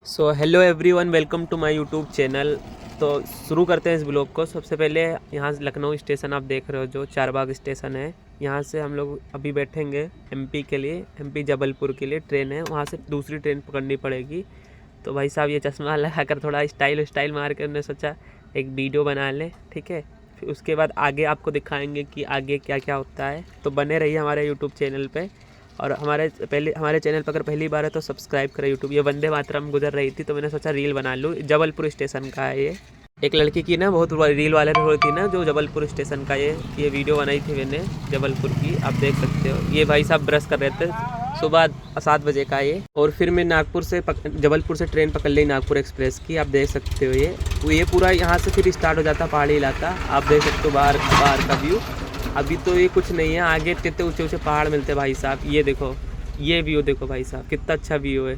So hello everyone, welcome to my YouTube channel. तो शुरू करते हैं इस ब्लॉग को। सबसे पहले यहाँ लखनऊ स्टेशन आप देख रहे हो, जो चारबाग स्टेशन है, यहाँ से हम लोग अभी बैठेंगे एमपी के लिए। एमपी जबलपुर के लिए ट्रेन है, वहाँ से दूसरी ट्रेन पकड़नी पड़ेगी। तो भाई साहब ये चश्मा लगा कर थोड़ा स्टाइल मार कर, मैंने सोचा एक वीडियो बना लें, ठीक है। फिर उसके बाद आगे आपको दिखाएंगे कि आगे क्या क्या होता है। तो बने रहिए हमारे यूट्यूब चैनल पे। और हमारे चैनल पर अगर पहली बार है तो सब्सक्राइब करें यूट्यूब। ये वंदे मातरम गुजर रही थी तो मैंने सोचा रील बना लूँ। जबलपुर स्टेशन का है ये। एक लड़की की ना बहुत रील वायरल हो रही थी ना, जो जबलपुर स्टेशन का ये वीडियो बनाई थी मैंने जबलपुर की। आप देख सकते हो, ये भाई साहब ब्रश कर रहे थे, सुबह 7 बजे का ये। और फिर मैं नागपुर से जबलपुर से ट्रेन पकड़ ली, नागपुर एक्सप्रेस की। आप देख सकते हो ये पूरा यहाँ से फिर स्टार्ट हो जाता पहाड़ी इलाका। आप देख सकते हो बाहर का व्यू। अभी तो ये कुछ नहीं है, आगे कितने ऊंचे ऊंचे पहाड़ मिलते हैं भाई साहब। ये देखो, ये व्यू देखो भाई साहब, कितना अच्छा व्यू है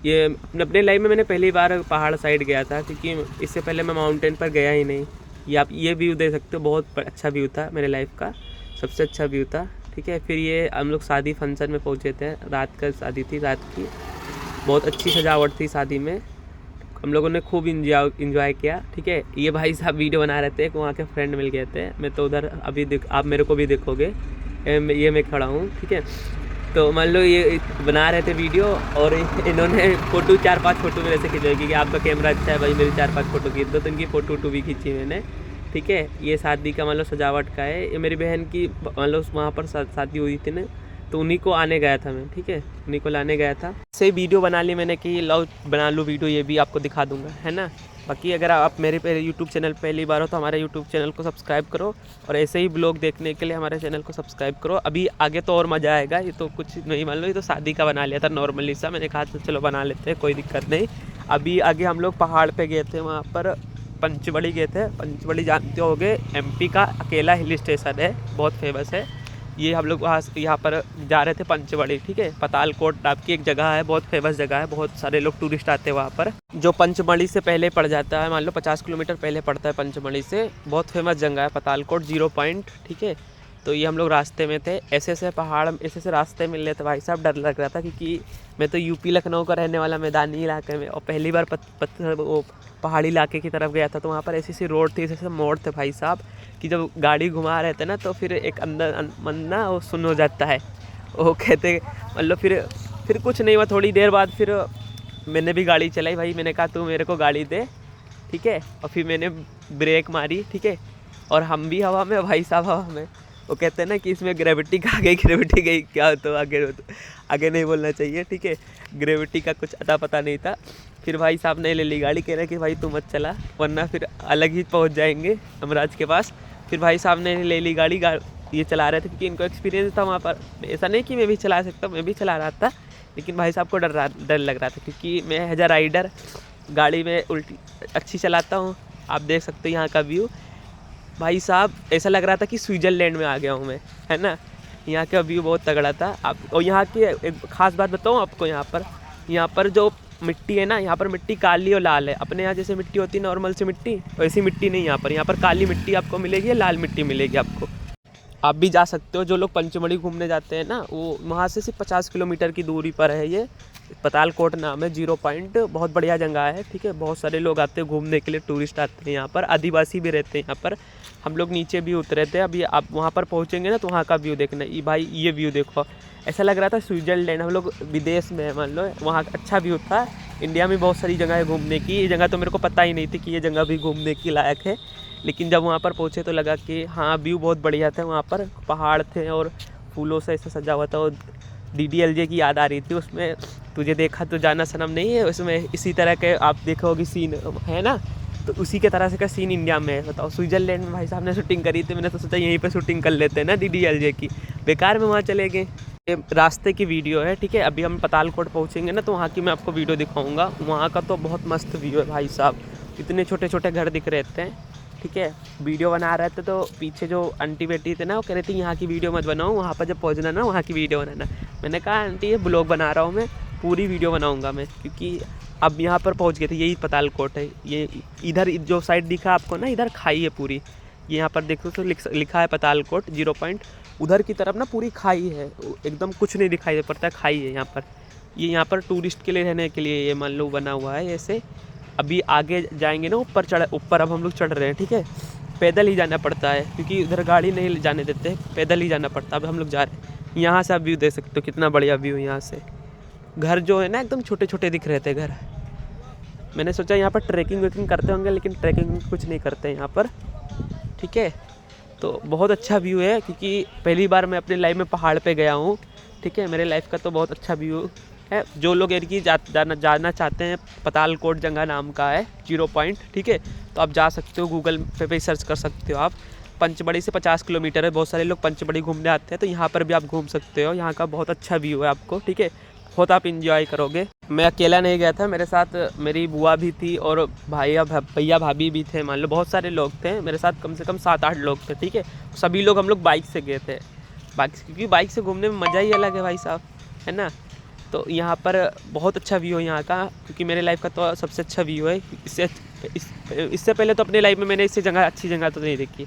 ये। अपने लाइफ में मैंने पहली बार पहाड़ साइड गया था, क्योंकि इससे पहले मैं माउंटेन पर गया ही नहीं। ये आप ये व्यू देख सकते हो, बहुत अच्छा व्यू था मेरे लाइफ का, सबसे अच्छा व्यू था, ठीक है। फिर ये हम लोग शादी फंक्शन में पहुँचे थे, रात का शादी थी, रात की बहुत अच्छी सजावट थी शादी में। हम लोगों ने खूब इंजॉय किया, ठीक है। ये भाई साहब वीडियो बना रहे थे, वहाँ के फ्रेंड मिल गए थे। मैं तो उधर अभी आप मेरे को भी देखोगे, ये मैं खड़ा हूँ, ठीक है। तो मान लो ये बना रहे थे वीडियो, और इन्होंने फ़ोटो 4-5 फ़ोटो मेरे से खिंचवाई कि आपका कैमरा अच्छा है भाई, मेरी 4-5 फ़ोटो खींच दो। तो इनकी फ़ोटो भी खींची मैंने, ठीक है। ये शादी का मान लो सजावट का है। ये मेरी बहन की मान लो वहाँ पर शादी हुई थी ना, तो उन्हीं को आने गया था मैं, ठीक है, उन्हीं को लाने गया था। से वीडियो बना ली मैंने कि लो बना लूँ वीडियो, ये भी आपको दिखा दूंगा, है ना। बाकी अगर आप मेरे पे यूट्यूब चैनल पहली बार हो तो हमारे यूट्यूब चैनल को सब्सक्राइब करो, और ऐसे ही ब्लॉग देखने के लिए हमारे चैनल को सब्सक्राइब करो। अभी आगे तो और मज़ा आएगा। ये तो कुछ नहीं, मान लो ये तो शादी का बना लिया था नॉर्मली सा, मैंने कहा तो चलो बना लेते हैं, कोई दिक्कत नहीं। अभी आगे हम लोग पहाड़ पर गए थे, वहाँ पर पंचमढ़ी गए थे। पंचमढ़ी जानते होगे, एमपी का अकेला हिल स्टेशन है, बहुत फेमस है। ये हम लोग यहाँ पर जा रहे थे पंचमढ़ी, ठीक है। पतालकोट नाम की एक जगह है, बहुत फेमस जगह है, बहुत सारे लोग टूरिस्ट आते हैं वहाँ पर। जो पंचमढ़ी से पहले पड़ जाता है, मान लो 50 किलोमीटर पहले पड़ता है पंचमढ़ी से। बहुत फेमस जगह है पतालकोट, 0 पॉइंट, ठीक है। तो ये हम लोग रास्ते में थे, ऐसे पहाड़ ऐसे रास्ते मिल रहे थे भाई साहब, डर लग रहा था, क्योंकि मैं तो यूपी लखनऊ का रहने वाला, मैदानी इलाके में, और पहली बार वो पहाड़ी इलाके की तरफ गया था। तो वहाँ पर ऐसी रोड थी, ऐसे मोड़ थे भाई साहब, कि जब गाड़ी घुमा रहे थे ना, तो फिर एक अंदर मन ना वो सुन हो जाता है। वो कहते मतलब फिर कुछ नहीं हुआ। थोड़ी देर बाद फिर मैंने भी गाड़ी चलाई भाई, मैंने कहा तू मेरे को गाड़ी दे, ठीक है। और फिर मैंने ब्रेक मारी, ठीक है। और हम भी हवा में, भाई साहब हवा में। वो कहते हैं ना कि इसमें ग्रेविटी कहाँ गई, ग्रेविटी गई क्या, तो आगे नहीं बोलना चाहिए, ठीक है। ग्रेविटी का कुछ अता पता नहीं था। फिर भाई साहब ने ले ली गाड़ी, कह रहे कि भाई तू मत चला वरना फिर अलग ही पहुंच जाएंगे अमराज के पास। फिर भाई साहब ने ले ली गाड़ी, ये चला रहे थे क्योंकि इनको एक्सपीरियंस था वहाँ पर। ऐसा नहीं कि मैं भी चला सकता, मैं भी चला रहा था, लेकिन भाई साहब को डर लग रहा था, क्योंकि मैं एज अ राइडर गाड़ी में उल्टी अच्छी चलाता हूँ। आप देख सकते हो यहाँ का व्यू भाई साहब, ऐसा लग रहा था कि स्विट्ज़रलैंड में आ गया हूँ मैं, है ना। यहाँ का व्यू बहुत तगड़ा था। आप और यहाँ की एक ख़ास बात बताऊँ आपको, यहाँ पर जो मिट्टी है ना, यहाँ पर मिट्टी काली और लाल है। अपने यहाँ जैसे मिट्टी होती है नॉर्मल से मिट्टी, वैसी मिट्टी नहीं यहाँ पर काली मिट्टी आपको मिलेगी, लाल मिट्टी मिलेगी आपको। आप भी जा सकते हो, जो लोग पंचमढ़ी घूमने जाते हैं ना, वो वहाँ से सिर्फ 50 किलोमीटर की दूरी पर है ये। पतालकोट नाम है, 0 पॉइंट, बहुत बढ़िया जगह है, ठीक है। बहुत सारे लोग आते हैं घूमने के लिए, टूरिस्ट आते हैं यहाँ पर, आदिवासी भी रहते हैं यहाँ पर। हम लोग नीचे भी उतरे थे। अभी आप वहाँ पर पहुँचेंगे ना, तो वहाँ का व्यू देखना। ये भाई ये व्यू देखो, ऐसा लग रहा था स्विट्ज़रलैंड, हम लोग विदेश में मान लो। वहाँ अच्छा व्यू था। इंडिया में बहुत सारी जगह है घूमने की, ये जगह तो मेरे को पता ही नहीं थी कि ये जगह भी घूमने की लायक है। लेकिन जब वहाँ पर पहुँचे तो लगा कि हाँ व्यू बहुत बढ़िया था। वहाँ पर पहाड़ थे और फूलों से ऐसा सजा हुआ था। और DDLJ की याद आ रही थी उसमें, तुझे देखा तो जाना सनम नहीं है, उसमें इसी तरह के आप देखोगे सीन है ना। तो उसी के तरह से का सीन इंडिया में है। बताओ, स्विट्ज़रलैंड में भाई साहब ने शूटिंग करी थी, मैंने तो सोचा यहीं पे शूटिंग कर लेते हैं ना DDLJ की, बेकार में वहाँ चले गए। ये रास्ते की वीडियो है, ठीक है। अभी हम पतालकोट पहुँचेंगे ना, तो वहाँ की मैं आपको वीडियो दिखाऊँगा। वहाँ का तो बहुत मस्त व्यू है भाई साहब, इतने छोटे छोटे घर दिख रहे थे, ठीक है। वीडियो बना रहे थे तो पीछे जो आंटी बेटी थे ना, वो कह रही थी यहाँ की वीडियो मत बनाओ, वहाँ पर जब पहुँचना ना वहाँ की वीडियो बनाना। मैंने कहा आंटी ये ब्लॉग बना रहा हूँ मैं, पूरी वीडियो बनाऊँगा मैं, क्योंकि अब यहाँ पर पहुँच गए थे। यही पतालकोट है। ये इधर जो साइड दिखा आपको ना, इधर खाई है पूरी। ये यहाँ पर देखो तो लिखा है पतालकोट, 0 पॉइंट। उधर की तरफ ना पूरी खाई है, एकदम कुछ नहीं दिखाई दे पड़ता, खाई है यहाँ पर। ये यहाँ पर टूरिस्ट के लिए रहने के लिए ये मान लो बना हुआ है ऐसे। अभी आगे जाएंगे ना ऊपर अब हम लोग चढ़ रहे हैं, ठीक है। पैदल ही जाना पड़ता है क्योंकि उधर गाड़ी नहीं जाने देते, पैदल ही जाना पड़ता है। अब हम लोग जा रहे हैं। यहाँ से आप व्यू देख सकते हो, कितना बढ़िया व्यू यहाँ से। घर जो है ना एकदम छोटे छोटे दिख रहे थे घर। मैंने सोचा यहाँ पर ट्रैकिंग वेकिंग करते होंगे, लेकिन ट्रैकिंग कुछ नहीं करते यहाँ पर, ठीक है। तो बहुत अच्छा व्यू है क्योंकि पहली बार मैं अपनी लाइफ में पहाड़ पे गया हूँ, ठीक है। मेरे लाइफ का तो बहुत अच्छा व्यू है। जो लोग इनकी जाना चाहते हैं, पतालकोट जंगा नाम का है 0 पॉइंट, ठीक है। तो आप जा सकते हो, गूगल पे भी सर्च कर सकते हो आप। पंचमढ़ी से 50 किलोमीटर है। बहुत सारे लोग पंचमढ़ी घूमने आते हैं, तो यहाँ पर भी आप घूम सकते हो। यहाँ का बहुत अच्छा व्यू है आपको, ठीक है। बहुत आप इंजॉय करोगे। मैं अकेला नहीं गया था, मेरे साथ मेरी बुआ भी थी और भैया भाभी भी थे। मान लो बहुत सारे लोग थे मेरे साथ, कम से कम 7-8 लोग थे, ठीक है। सभी लोग हम लोग बाइक से गए थे, क्योंकि बाइक से घूमने में मज़ा ही अलग है भाई साहब, है ना। तो यहाँ पर बहुत अच्छा व्यू है यहाँ का, क्योंकि मेरे लाइफ का तो सबसे अच्छा व्यू है। इससे पहले तो अपनी लाइफ में मैंने इससे अच्छी जगह तो नहीं देखी।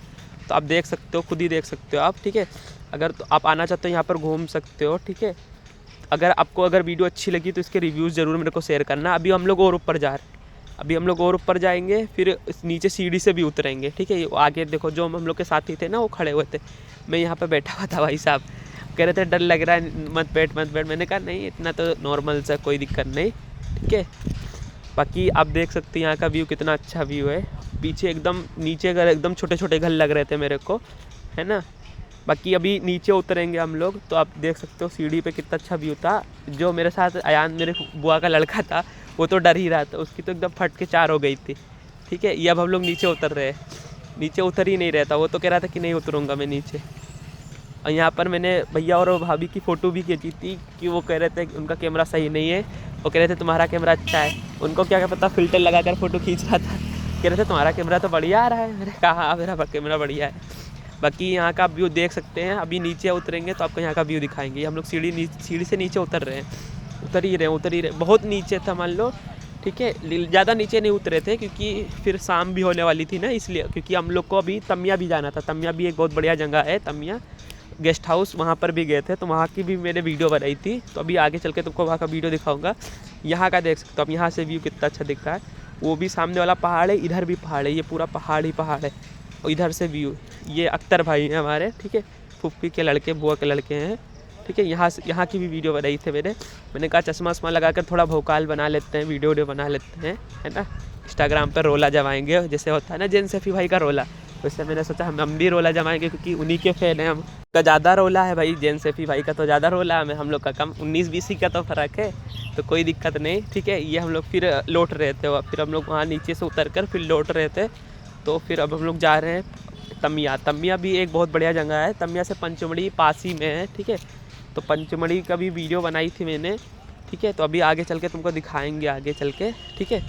तो आप देख सकते हो, खुद ही देख सकते हो आप, ठीक है। अगर तो आप आना चाहते हो यहाँ पर घूम सकते हो, ठीक है। अगर वीडियो अच्छी लगी तो इसके रिव्यूज़ ज़रूर मेरे को शेयर करना। अभी हम लोग और ऊपर जा रहे हैं, अभी हम लोग और ऊपर जाएंगे, फिर नीचे सीढ़ी से भी उतरेंगे, ठीक है। आगे देखो जो हम लोग के साथी थे ना, वो खड़े हुए थे। मैं यहाँ पर बैठा हुआ था, भाई साहब कह रहे थे डर लग रहा है, मत बैठ। मैंने कहा नहीं, इतना तो नॉर्मल सा, कोई दिक्कत नहीं, ठीक है। बाकी आप देख सकते हैं यहाँ का व्यू कितना अच्छा व्यू है। पीछे एकदम नीचे घर एकदम छोटे छोटे घर लग रहे थे मेरे को, है ना। बाकी अभी नीचे उतरेंगे हम लोग, तो आप देख सकते हो सीढ़ी पे कितना अच्छा व्यू था। जो मेरे साथ अयान, मेरे बुआ का लड़का था, वो तो डर ही रहा था, उसकी तो एकदम फट के 4 हो गई थी, ठीक है। ये अब हम लोग नीचे उतर रहे हैं। नीचे उतर ही नहीं रहता, वो तो कह रहा था कि नहीं उतरूँगा मैं नीचे। और यहाँ पर मैंने भैया और भाभी की फ़ोटो भी खींची थी, कि वो कह रहे थे कि उनका कैमरा सही नहीं है। वो कह रहे थे तुम्हारा कैमरा अच्छा है। उनको क्या पता, फ़िल्टर लगा कर फ़ोटो खींच रहा था। कह रहे थे तुम्हारा कैमरा तो बढ़िया आ रहा है। मैंने कहा हाँ, मेरा कैमरा बढ़िया है। बाकी यहाँ का व्यू देख सकते हैं। अभी नीचे उतरेंगे तो आपको यहाँ का व्यू दिखाएंगे। हम लोग सीढ़ी से नीचे उतर रहे हैं, उतर ही रहे। बहुत नीचे था मान लो, ठीक है। ज़्यादा नीचे नहीं उतरे थे क्योंकि फिर शाम भी होने वाली थी ना, इसलिए। क्योंकि हम लोग को अभी तमिया भी जाना था। तमिया भी एक बहुत बढ़िया जगह है, तमिया गेस्ट हाउस, वहाँ पर भी गए थे, तो वहाँ की भी मैंने वीडियो बनाई थी। तो अभी आगे चल के तुमको वहाँ का वीडियो दिखाऊंगा। यहाँ का देख सकते हो अब, यहाँ से व्यू कितना अच्छा दिख रहा है। वो भी सामने वाला पहाड़ है, इधर भी पहाड़ है, ये पूरा पहाड़ ही पहाड़ है। और इधर से व्यू, ये अख्तर भाई हैं हमारे, ठीक है, फुफ्फी के लड़के, बुआ के लड़के हैं, ठीक है। यहाँ की भी वीडियो बनाई थी मैंने कहा चश्मा वश्मा लगा कर थोड़ा भोकाल बना लेते हैं, वीडियो बना लेते हैं, है ना। इंस्टाग्राम पर रोला जमाएंगे, जैसे होता है ना जैन सैफी भाई का रोला, वैसे मैंने सोचा हम भी रोला जमाएंगे, क्योंकि उन्हीं के फैन हैं हम। का ज़्यादा रोला है भाई, जैन सैफी भाई का तो ज़्यादा रोला है, हम लोग का कम। 19-20 का तो फ़र्क है, तो कोई दिक्कत नहीं, ठीक है। ये हम लोग फिर लौट रहे थे, फिर हम लोग वहाँ नीचे से उतर कर फिर लौट रहे थे। तो फिर अब हम लोग जा रहे हैं तमिया भी एक बहुत बढ़िया जगह है। तमिया से पंचमढ़ी पास ही में है, ठीक है। तो पंचमढ़ी का भी वीडियो बनाई थी मैंने, ठीक है। तो अभी आगे चल के तुमको दिखाएंगे, आगे चल के, ठीक है।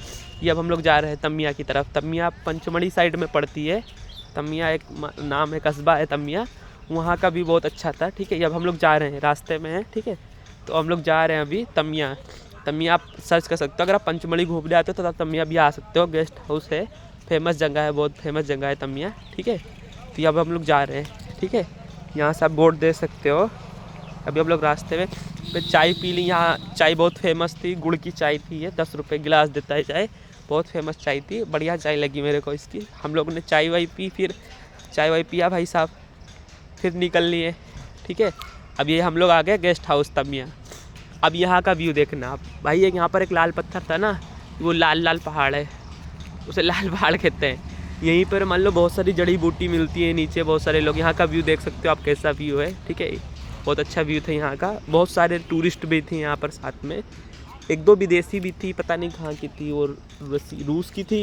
ये अब हम लोग जा रहे हैं तमिया की तरफ। तमिया पंचमढ़ी साइड में पड़ती है। तमिया एक नाम है, कस्बा है तमिया, वहाँ का भी बहुत अच्छा था, ठीक है। ये अब हम लोग जा रहे हैं, रास्ते में है, ठीक है। तो हम लोग जा रहे हैं अभी तमिया। आप सर्च कर सकते हो, अगर आप पंचमढ़ी घूमने आते हो तो आप तमिया भी आ सकते हो। गेस्ट हाउस है, फेमस जगह है, बहुत फेमस जगह है तमिया, ठीक है। तो अब हम लोग जा रहे हैं, ठीक है। यहाँ से आप बोर्ड दे सकते हो। अभी हम लोग रास्ते में चाय पी ली। यहाँ चाय बहुत फेमस थी, गुड़ की चाय थी, ये 10 रुपये गिलास देता है चाय, बहुत फेमस चाय थी, बढ़िया चाय लगी मेरे को इसकी। हम लोग ने चाय वाय पी, फिर चाय वाय पिया भाई साहब, फिर निकल लिए, ठीक है। अब ये हम लोग आ गए गेस्ट हाउस तमिया। अब यहाँ का व्यू देखना आप भाई, यहाँ पर एक लाल पत्थर था ना, वो लाल पहाड़ है, उसे लाल पहाड़ कहते हैं। यहीं पर मान लो बहुत सारी जड़ी बूटी मिलती है, नीचे बहुत सारे लोग। यहाँ का व्यू देख सकते हो आप, कैसा व्यू है, ठीक है। बहुत अच्छा व्यू था यहाँ का। बहुत सारे टूरिस्ट भी थे यहाँ पर, साथ में 1-2 विदेशी भी थी, पता नहीं कहाँ की थी, और रूस की थी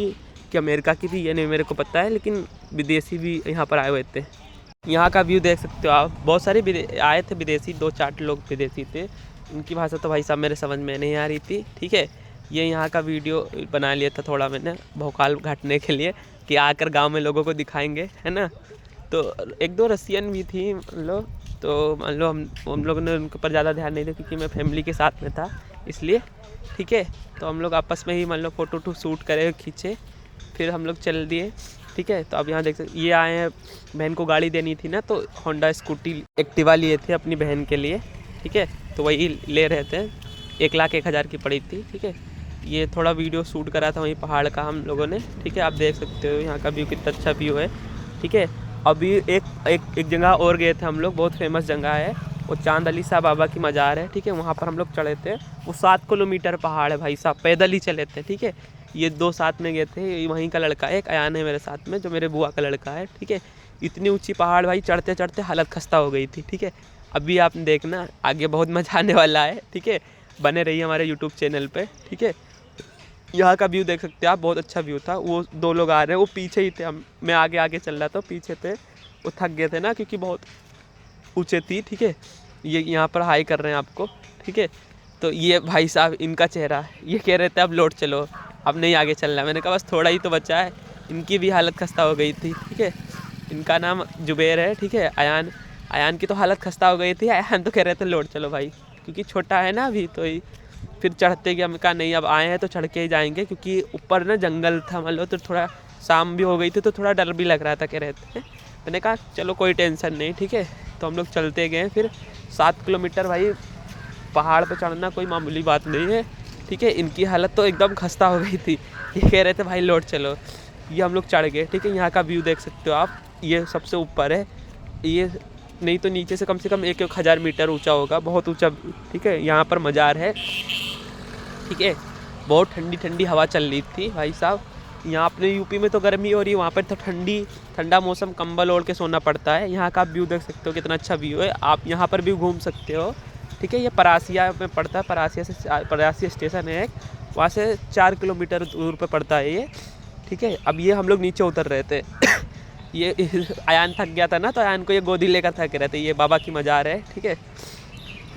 कि अमेरिका की थी, ये नहीं मेरे को पता है, लेकिन विदेशी भी यहाँ पर आए हुए थे। यहाँ का व्यू देख सकते हो आप, बहुत सारे आए थे विदेशी, 2-4 लोग विदेशी थे। उनकी भाषा तो भाई साहब मेरे समझ में नहीं आ रही थी, ठीक है। ये यहाँ का वीडियो बना लिया था थोड़ा मैंने, भोकाल घाटने के लिए, कि आकर गांव में लोगों को दिखाएंगे, है ना। तो 1-2 रसियन भी थी मान लो, तो मान लो हम लोगों ने उनके ऊपर ज़्यादा ध्यान नहीं दिया, क्योंकि मैं फैमिली के साथ में था इसलिए, ठीक है। तो हम लोग आपस में ही मान लो फ़ोटो शूट करे, खींचे, फिर हम लोग चल दिए, ठीक है। तो अब यहाँ देख सकते, ये आए हैं, बहन को गाड़ी देनी थी ना, तो होंडा स्कूटी एक्टिवा लिए थे अपनी बहन के लिए, ठीक है। तो वही ले रहे थे, 1,01,000 की पड़ी थी। ठीक है, ये थोड़ा वीडियो शूट करा था वहीं पहाड़ का हम लोगों ने। ठीक है, आप देख सकते हो यहाँ का व्यू कितना अच्छा व्यू है। ठीक है, अभी एक जगह और गए थे हम लोग, बहुत फेमस जगह है वो, चांद अली साहब बाबा की मज़ार है। ठीक है, वहाँ पर हम लोग चढ़े थे। वो 7 किलोमीटर पहाड़ है भाई साहब, पैदल ही चले थे। ठीक है, ये 2 साथ में गए थे, वहीं का लड़का है, एक अयान है मेरे साथ में जो मेरे बुआ का लड़का है। ठीक है, इतनी ऊंची पहाड़ भाई, चढ़ते चढ़ते हालत खस्ता हो गई थी। ठीक है, अभी आप देखना आगे बहुत मजा आने वाला है। ठीक है, बने रहिए हमारे यूट्यूब चैनल पे। ठीक है, यहाँ का व्यू देख सकते हैं आप, बहुत अच्छा व्यू था। वो 2 लोग आ रहे हैं, वो पीछे ही थे, मैं आगे आगे चल रहा था, पीछे थे। वो थक गए थे ना क्योंकि बहुत ऊँचे थी। ठीक है, ये यहाँ पर हाई कर रहे हैं आपको। ठीक है, तो ये भाई साहब इनका चेहरा, ये कह रहे थे अब लौट चलो, अब नहीं आगे चलना है। मैंने कहा बस थोड़ा ही तो बचा है। इनकी भी हालत खस्ता हो गई थी। ठीक है, इनका नाम जुबैर है। ठीक है, अयान की तो हालत खस्ता हो गई थी। अयान तो कह रहे थे लौट चलो भाई, क्योंकि छोटा है ना अभी, तो ही फिर चढ़ते गए। हम कहा नहीं अब आए हैं तो चढ़ के ही जाएंगे, क्योंकि ऊपर ना जंगल था मान लो, तो थोड़ा शाम भी हो गई थी तो थोड़ा डर भी लग रहा था कह रहे थे। मैंने कहा चलो कोई टेंशन नहीं। ठीक है, तो हम लोग चलते गए। फिर 7 किलोमीटर भाई पहाड़ पे चढ़ना कोई मामूली बात नहीं है। ठीक है, इनकी हालत तो एकदम खस्ता हो गई थी, ये कह रहे थे भाई लौट चलो। ये हम लोग चढ़ गए। ठीक है, यहाँ का व्यू देख सकते हो आप, ये सबसे ऊपर है, ये नहीं तो नीचे से कम 1,000 मीटर ऊंचा होगा, बहुत ऊंचा। ठीक है, यहाँ पर मज़ार है। ठीक है, बहुत ठंडी ठंडी हवा चल रही थी भाई साहब। यहाँ अपने यूपी में तो गर्मी हो रही है, वहाँ पर तो ठंडा मौसम, कंबल ओढ़ के सोना पड़ता है। यहाँ का व्यू देख सकते हो कितना अच्छा व्यू है, आप यहाँ पर भी घूम सकते हो। ठीक है, ये परासिया में पड़ता है, परासिया स्टेशन है एक, वहाँ से 4 किलोमीटर दूर पे पड़ता है ये। ठीक है, अब ये हम लोग नीचे उतर रहे थे ये अयान थक गया था ना, तो अयान को ये गोदी लेकर थक रहे थे। ये बाबा की मज़ार है। ठीक है,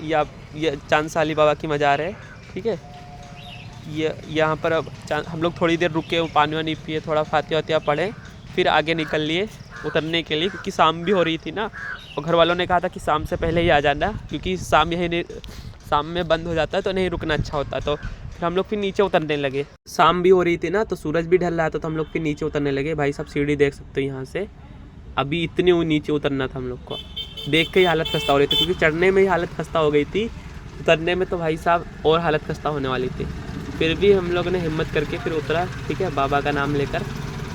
ये चांदसाली बाबा की मज़ार है। ठीक है, ये यहाँ पर अब हम लोग थोड़ी देर रुके, पानी वानी पिए, थोड़ा फातिहा वातिहा पढ़े, फिर आगे निकल लिए उतरने के लिए, क्योंकि शाम भी हो रही थी ना, और घर वालों ने कहा था कि शाम से पहले ही आ जाना, क्योंकि शाम में बंद हो जाता है तो नहीं रुकना अच्छा होता। तो फिर हम लोग फिर नीचे उतरने लगे। शाम भी हो रही थी ना, तो सूरज भी ढल रहा था, तो हम लोग फिर नीचे उतरने लगे। भाई साहब सीढ़ी देख सकते हो यहाँ से, अभी इतनी नीचे उतरना था हम लोग को, देख के ही हालत खस्ता हो रही थी, क्योंकि चढ़ने में ही हालत खस्ता हो गई थी, उतरने में तो भाई साहब और हालत खस्ता होने वाली थी। फिर भी हम लोगों ने हिम्मत करके फिर उतरा। ठीक है, बाबा का नाम लेकर।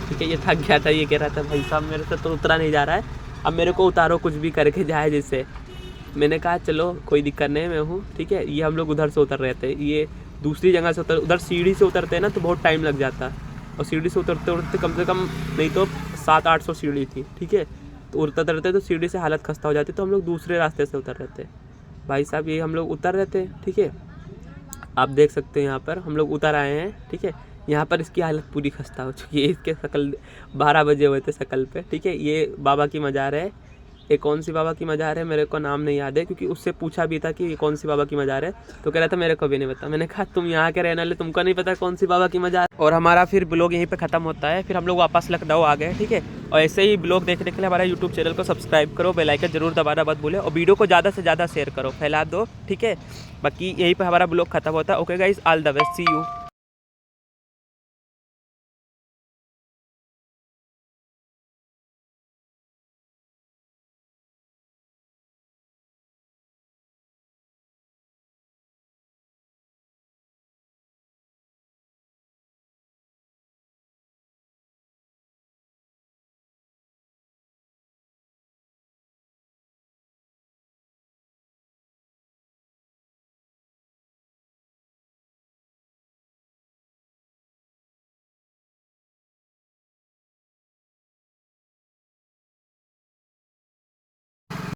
ठीक है, ये थक गया था, ये कह रहा था भाई साहब मेरे से तो उतरा नहीं जा रहा है, अब मेरे को उतारो कुछ भी करके जाए जिससे। मैंने कहा चलो कोई दिक्कत नहीं, मैं हूँ। ठीक है, ये हम लोग उधर से उतर रहे थे, ये दूसरी जगह से उधर सीढ़ी से उतरते हैं ना तो बहुत टाइम लग जाता, और सीढ़ी से उतरते उतरते कम से कम नहीं तो 700-800 सीढ़ी थी। ठीक है, तो उतरते रहते तो सीढ़ी से हालत खस्ता हो जाती, तो हम लोग दूसरे रास्ते से उतर रहे थे। भाई साहब ये हम लोग उतर रहे थे। ठीक है, आप देख सकते हैं यहाँ पर हम लोग उतर आए हैं। ठीक है, यहाँ पर इसकी हालत पूरी खस्ता हो चुकी है, इसके शकल 12 बजे हुए थे शकल पे। ठीक है, ये बाबा की मज़ार है। ये कौन सी बाबा की मज़ार है मेरे को नाम नहीं याद है, क्योंकि उससे पूछा भी था कि ये कौन सी बाबा की मज़ार है, तो कह रहा था मेरे को भी नहीं पता। मैंने कहा तुम यहाँ के रहने वाले, तुमको नहीं पता कौन सी बाबा की मज़ार। और हमारा फिर ब्लॉग यहीं पे ख़त्म होता है, फिर हम लोग वापस लखनऊ आ गए। ठीक है, और ऐसे ही ब्लॉग देखने के लिए हमारा यूट्यूब चैनल को सब्सक्राइब करो, बेल आइकन जरूर दबाना मत भूलें, और वीडियो को ज़्यादा से ज़्यादा शेयर करो, फैला दो। ठीक है, बाकी यहीं पर हमारा ब्लॉग ख़त्म होता है। Okay guys, all the best, see you.